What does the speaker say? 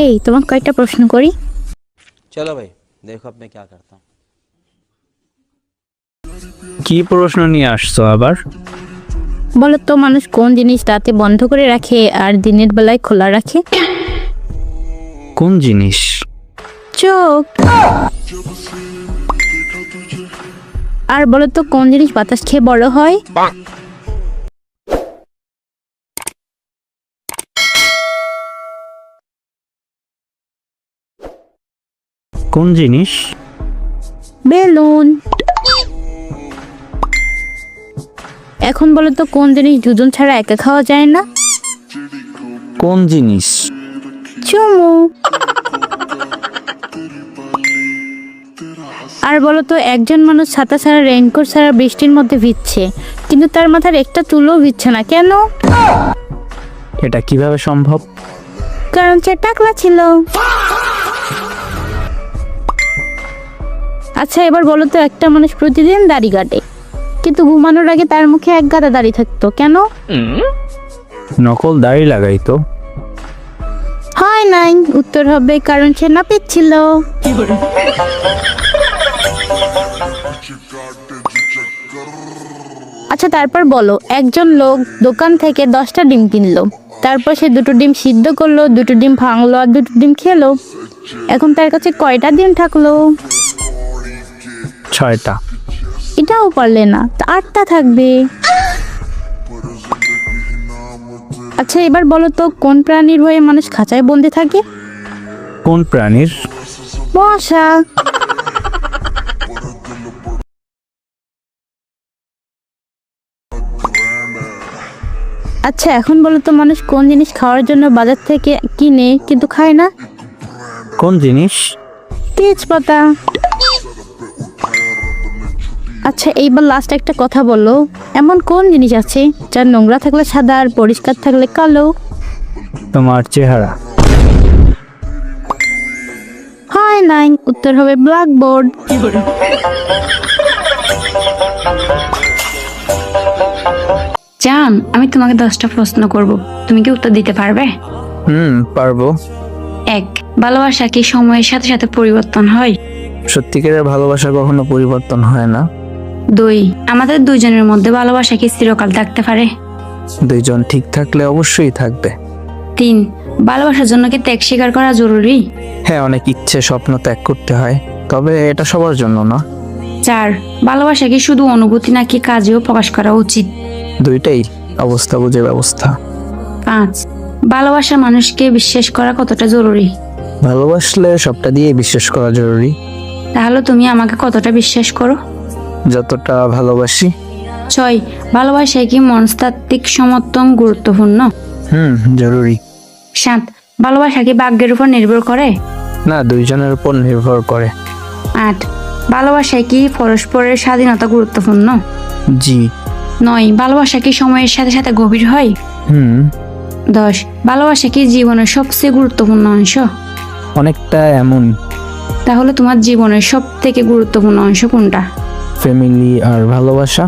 এই তোমাকে কয়েকটা প্রশ্ন করি। चलो भाई देखो अब मैं क्या करता हूँ। কি প্রশ্ন নিয়ে আসছো আবার? বলো তো, মানুষ কোন জিনিস রাতে বন্ধ করে রাখে আর দিনের বেলায় খোলা রাখে? কোন জিনিস? চোখ। আর বলো তো, কোন জিনিস বাতাস খেয়ে বড় হয়? কোন জিনিস? বেলুন। এখন বলো তো, কোন জিনিস দুজন ছাড়া একা খাওয়া যায় না? কোন জিনিস? চুমু। আর বলো তো, একজন মানুষ ছাতা ছাড়া, রেইনকোট ছাড়া বৃষ্টির মধ্যে ভিজছে, কিন্তু তার মাথার একটা চুলও ভিজছে না, কেন? এটা কিভাবে সম্ভব? কারণ সে টাকলা ছিল। আচ্ছা, এবার বলো তো, একটা মানুষ প্রতিদিন দাড়ি কাটে, কিন্তু ঘুমানোর আগে তার মুখে এক গাদা দাড়ি থাকতো, কেন? নকল দাড়ি লাগাইতো। হয় নাই। উত্তর হবে কারণ সে নাপিত ছিল। আচ্ছা, তারপর বলো, একজন লোক দোকান থেকে 10টা ডিম কিনলো, তারপর সে 2টো ডিম সিদ্ধ করলো, 2টো ডিম ভাঙলো আর 2টো ডিম খেলো। এখন তার কাছে কয়টা ডিম থাকলো? 6টা। এটাও পারলে না, তা 8টা থাকবে। আচ্ছা, এবার বলো তো, কোন প্রাণীর হয়ে মানুষ খাঁচায় বন্দি থাকে? কোন প্রাণীর? মশা। আচ্ছা, এখন বলো তো, মানুষ কোন জিনিস খাওয়ার জন্য বাজার থেকে কিনে কিন্তু খায় না? কোন জিনিস? তেজপাতা। আচ্ছা, এইবার লাস্ট একটা কথা বলো, এমন কোন জিনিস আছে যার নোংরা থাকলে সাদা আর পরিষ্কার থাকলে কালো? তোমার চেহারা। হয় নাই। উত্তর হবে ব্ল্যাকবোর্ড। জান, আমি তোমাকে 10টা প্রশ্ন করব, তুমি কি উত্তর দিতে পারবে? পারবো। 1, ভালোবাসা কি সময়ের সাথে সাথে পরিবর্তন হয়? সত্যিকারের ভালোবাসা কখনো পরিবর্তন হয় না। 2, আমাদের দুজনের মধ্যে ভালোবাসা কি চিরকাল থাকতে পারে? দুইজন ঠিক থাকলে অবশ্যই থাকবে। 3, ভালোবাসার জন্য কি ত্যাগ স্বীকার করা জরুরি? হ্যাঁ, অনেক ইচ্ছে স্বপ্ন ত্যাগ করতে হয়, তবে এটা সবার জন্য না। 4, ভালোবাসা কি শুধু অনুভূতি নাকি কাজেও প্রকাশ করা উচিত? দুইটাই, অবস্থা বুঝে ব্যবস্থা। 5, ভালোবাসা মানুষকে বিশ্বাস করা কতটা জরুরি? ভালোবাসলে সবটা দিয়ে বিশ্বাস করা জরুরি। তাহলে তুমি আমাকে কতটা বিশ্বাস করো? যতটা ভালোবাসি। 6, ভালোবাসায় কি মনস্তাত্ত্বিক সমর্থন গুরুত্বপূর্ণ? জরুরি। 7, ভালোবাসা কি ভাগ্যের উপর নির্ভর করে? না, দুইজনের উপর নির্ভর করে। 8, ভালোবাসায় কি পরস্পরের স্বাধীনতা গুরুত্বপূর্ণ? জি। 9, ভালোবাসা কি সময়ের সাথে সাথে গভীর হয়? 10, ভালোবাসা কি জীবনের সবচেয়ে গুরুত্বপূর্ণ অংশ? অনেকটা এমন। তাহলে তোমার জীবনের সব থেকে গুরুত্বপূর্ণ অংশ কোনটা? ফ্যামিলি আর ভালোবাসা।